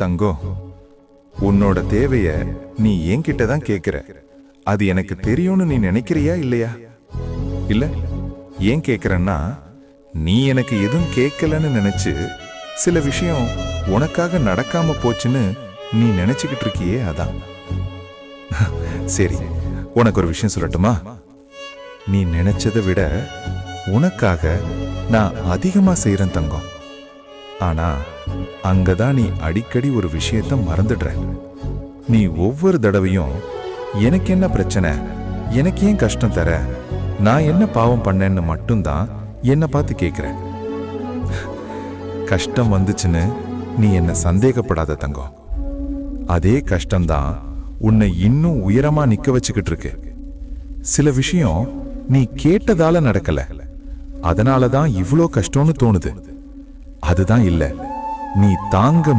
தங்கம், உன்னோட தேவைய நீ என்கிட்ட தான் கேக்குற. அது எனக்கு தெரியும்னு நீ நினைக்கிறியா இல்லையா? இல்ல, ஏன் கேக்குறன்னா, நீ எனக்கு எதுவும் கேட்கலன்னு நினைச்சு சில விஷயம் உனக்காக நடக்காம போச்சுன்னு நீ நினைச்சுக்கிட்டு இருக்கியே, அதான். சரி, உனக்கு ஒரு விஷயம் சொல்லட்டுமா? நீ நினைச்சதை விட உனக்காக நான் அதிகமா செய்யறேன் தங்கம். ஆனா அங்கதான் நீ அடிக்கடி ஒரு விஷயத்த மறந்துடுற. நீ ஒவ்வொரு தடவையும் எனக்கு என்ன பிரச்சனை, எனக்கு ஏன் கஷ்டம் தர, நான் என்ன பாவம் பண்ணேன்னு மட்டும்தான் என்ன பார்த்து கேட்கிற. கஷ்டம் வந்துச்சுன்னு நீ என்ன சந்தேகப்படாத தங்கம். அதே கஷ்டம்தான் உன்னை இன்னும் உயரமா நிக்க வச்சுக்கிட்டு இருக்கு. சில விஷயம் நீ கேட்டதால நடக்கல, அதனாலதான் இவ்ளோ கஷ்டம்னு தோணுது. அதுதான் இல்ல, நீ தாங்க